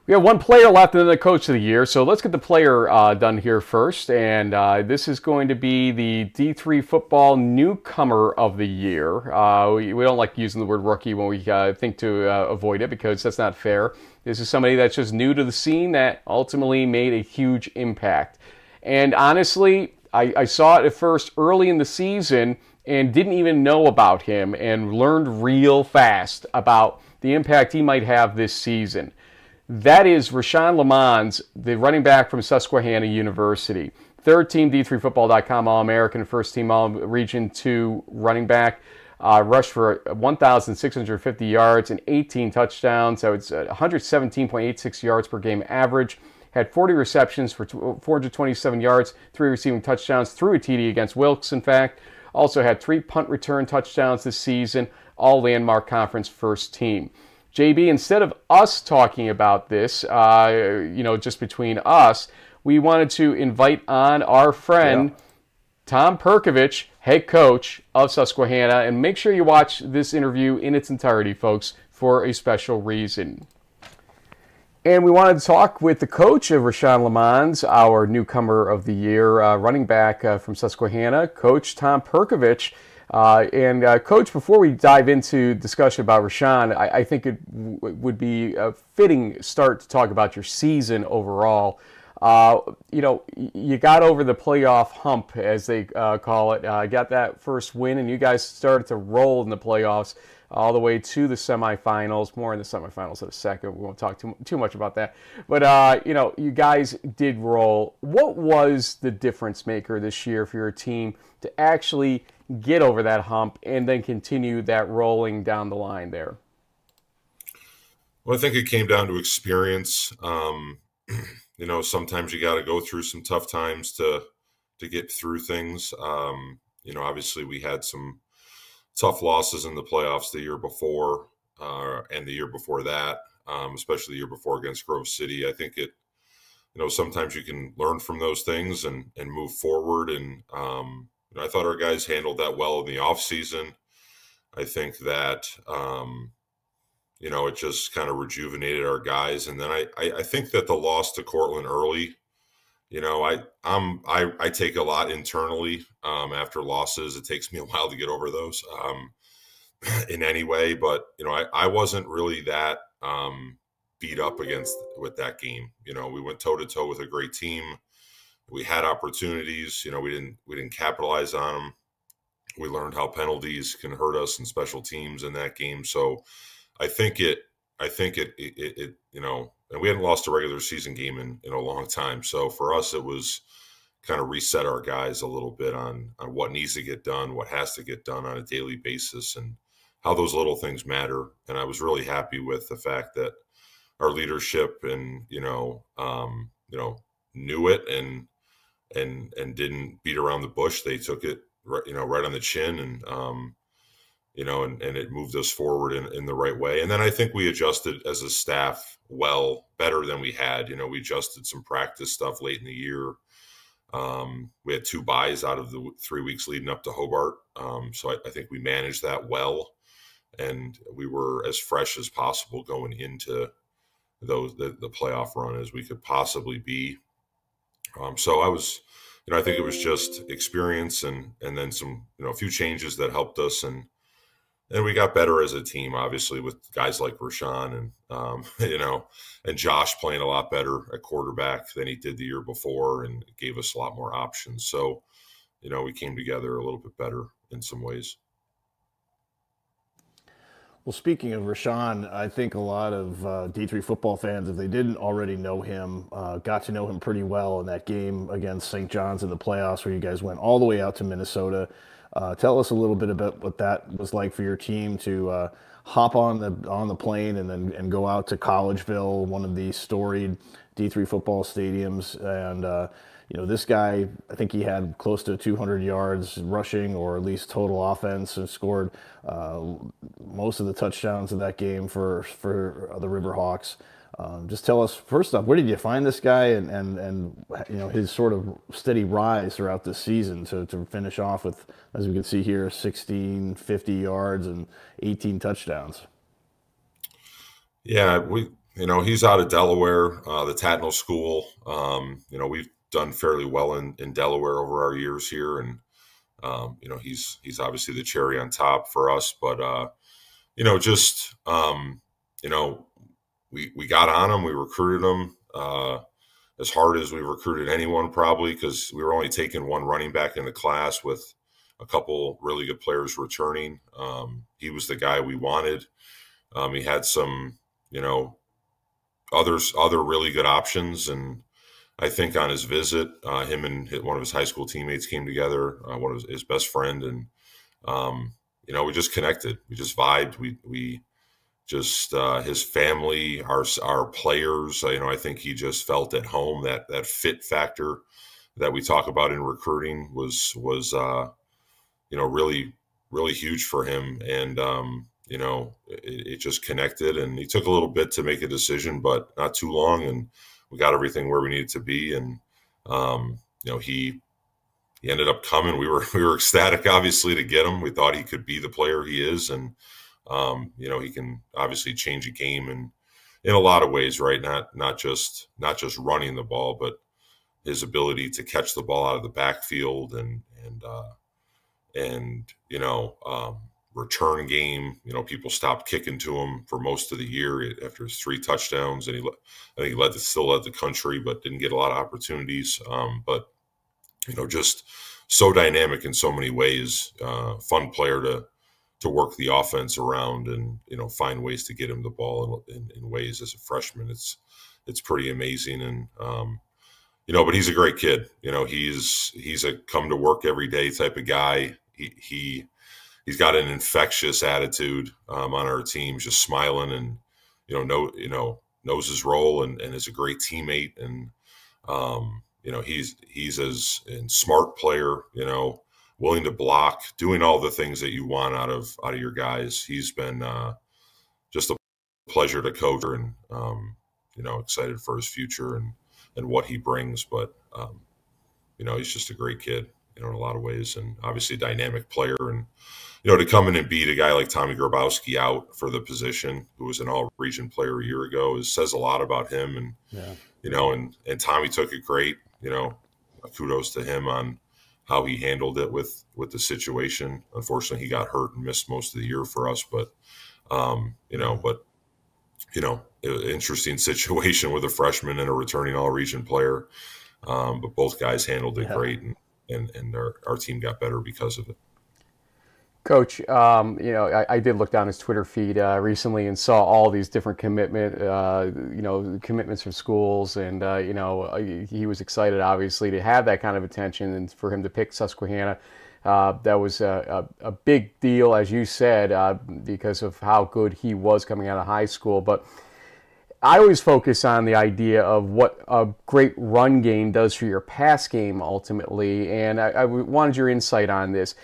We have one player left and then the coach of the year. So let's get the player done here first. And this is going to be the D3 football newcomer of the year. We don't like using the word rookie when we think to avoid it because that's not fair. This is somebody that's just new to the scene that ultimately made a huge impact. And honestly, I saw it at first early in the season and didn't even know about him and learned real fast about the impact he might have this season. That is Rahshan LaMons, the running back from Susquehanna University. Third team D3Football.com All-American, first team All-Region 2 running back. Rushed for 1,650 yards and 18 touchdowns. So it's 117.86 yards per game average. Had 40 receptions for 427 yards, 3 receiving touchdowns, threw a TD against Wilkes, in fact. Also had 3 punt return touchdowns this season, all landmark conference first team. JB, instead of us talking about this, just between us, we wanted to invite on our friend, Tom Perkovich, head coach of Susquehanna, and make sure you watch this interview in its entirety, folks, for a special reason. And we wanted to talk with the coach of Rahshan LaMons, our newcomer of the year, running back from Susquehanna, Coach Tom Perkovich. Coach, before we dive into discussion about Rahshan, I think it would be a fitting start to talk about your season overall. You got over the playoff hump, as they call it. Got that first win, and you guys started to roll in the playoffs all the way to the semifinals. More in the semifinals in a second. We won't talk too much about that. But, you guys did roll. What was the difference maker this year for your team to actually get over that hump and then continue that rolling down the line there? Well, I think it came down to experience. Sometimes you got to go through some tough times to get through things. Obviously we had some tough losses in the playoffs the year before and the year before that, especially the year before against Grove City. I think sometimes you can learn from those things and move forward. And I thought our guys handled that well in the offseason. I think that, it just kind of rejuvenated our guys. And then I think that the loss to Cortland early, I take a lot internally after losses. It takes me a while to get over those in any way. But, I wasn't really that beat up with that game. We went toe-to-toe with a great team. We had opportunities, we didn't capitalize on them. We learned how penalties can hurt us in special teams in that game. So I think it, and we hadn't lost a regular season game in a long time. So for us, it was kind of reset our guys a little bit on what needs to get done, what has to get done on a daily basis, and how those little things matter. And I was really happy with the fact that our leadership and, knew it and didn't beat around the bush. They took it, right on the chin, and and it moved us forward in the right way. And then I think we adjusted as a staff better than we had. We adjusted some practice stuff late in the year. We had 2 byes out of the 3 weeks leading up to Hobart. So I think we managed that well, and we were as fresh as possible going into the playoff run as we could possibly be. So I was, I think it was just experience and then some, a few changes that helped us. And we got better as a team, obviously, with guys like Rahshan and, and Josh playing a lot better at quarterback than he did the year before, and it gave us a lot more options. So, we came together a little bit better in some ways. Well, speaking of Rahshan, I think a lot of D3 football fans, if they didn't already know him, got to know him pretty well in that game against St. John's in the playoffs, where you guys went all the way out to Minnesota. Tell us a little bit about what that was like for your team to hop on the plane and go out to Collegeville, one of the storied D3 football stadiums, and this guy, I think he had close to 200 yards rushing, or at least total offense, and scored most of the touchdowns of that game for the Riverhawks. Just tell us, first off, where did you find this guy, and his sort of steady rise throughout this season to finish off with, as we can see here, 1,650 yards and 18 touchdowns. Yeah, He's out of Delaware, the Tatnall School. We've done fairly well in Delaware over our years here, and he's obviously the cherry on top for us. But just we got on him, we recruited him as hard as we recruited anyone, probably, because we were only taking one running back in the class with a couple really good players returning. He was the guy we wanted. He had some, other really good options, and I think on his visit, him and one of his high school teammates came together, one of his best friend, and we just connected. We just vibed. We just his family, our players. I think he just felt at home. That fit factor that we talk about in recruiting was really, really huge for him, and it just connected. And he took a little bit to make a decision, but not too long, and we got everything where we needed to be. And he ended up coming. We were ecstatic, obviously, to get him. We thought he could be the player he is, and he can obviously change a game in a lot of ways, right? Not just running the ball, but his ability to catch the ball out of the backfield and return game. People stopped kicking to him for most of the year after his 3 touchdowns, and I think he still led the country, but didn't get a lot of opportunities. But just so dynamic in so many ways. Fun player to work the offense around, and find ways to get him the ball in ways as a freshman. It's pretty amazing, and but he's a great kid. He's a come to work every day type of guy. He's got an infectious attitude on our team, just smiling, and knows his role, and is a great teammate, and he's as a smart player, willing to block, doing all the things that you want out of your guys. He's been just a pleasure to coach, and excited for his future and what he brings. But he's just a great kid, in a lot of ways, and obviously a dynamic player. And to come in and beat a guy like Tommy Grabowski out for the position, who was an all-region player a year ago, says a lot about him. And and Tommy took it great. Kudos to him on how he handled it with the situation. Unfortunately, he got hurt and missed most of the year for us. But interesting situation with a freshman and a returning all-region player. But both guys handled it great, and our team got better because of it. Coach, I did look down his Twitter feed recently and saw all these different commitments from schools, and he was excited, obviously, to have that kind of attention, and for him to pick Susquehanna. That was a big deal, as you said, because of how good he was coming out of high school. But I always focus on the idea of what a great run game does for your pass game ultimately, and I wanted your insight on this.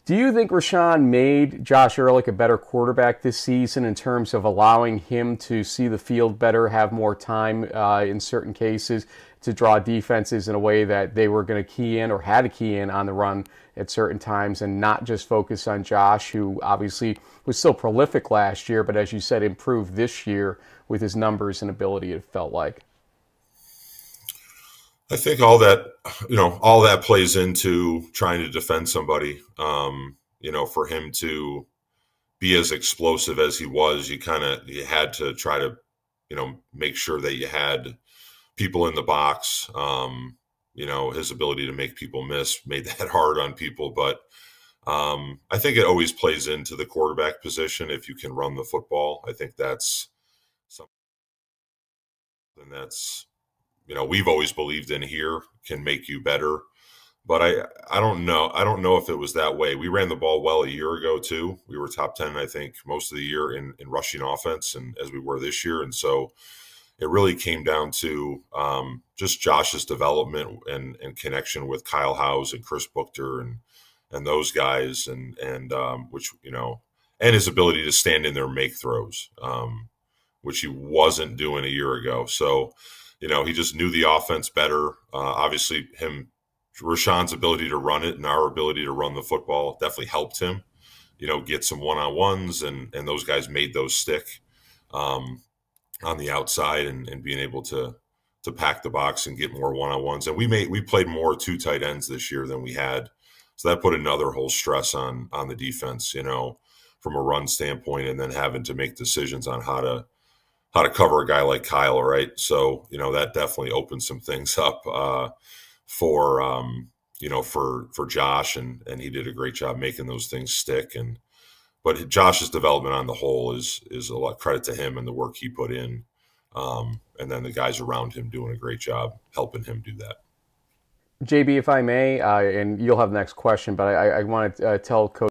Do you think Rahshan made Josh Ehrlich a better quarterback this season in terms of allowing him to see the field better, have more time in certain cases to draw defenses in a way that they were going to key in or had to key in on the run at certain times, and not just focus on Josh, who obviously was still prolific last year, but as you said, improved this year with his numbers and ability, it felt like? I think all that plays into trying to defend somebody. For him to be as explosive as he was, you had to try to, make sure that you had people in the box. His ability to make people miss made that hard on people. But I think it always plays into the quarterback position if you can run the football. I think that's something that's we've always believed in here, can make you better. But I don't know. I don't know if it was that way. We ran the ball well a year ago too. We were top 10, I think, most of the year in rushing offense, and as we were this year. And so it really came down to just Josh's development and connection with Kyle Howes and Chris Buchter and those guys, and which and his ability to stand in there and make throws, which he wasn't doing a year ago. So he just knew the offense better. Obviously, Rahshan's ability to run it and our ability to run the football definitely helped him, get some one-on-ones, and those guys made those stick. on the outside and being able to pack the box and get more one-on-ones. And we played more two tight ends this year than we had. So that put another whole stress on the defense, from a run standpoint, and then having to make decisions on how to cover a guy like Kyle, right? So, that definitely opened some things up for for Josh, and he did a great job making those things stick. But Josh's development on the whole is a lot credit to him and the work he put in. And then the guys around him doing a great job helping him do that. JB, if I may, and you'll have the next question, but I want to tell Coach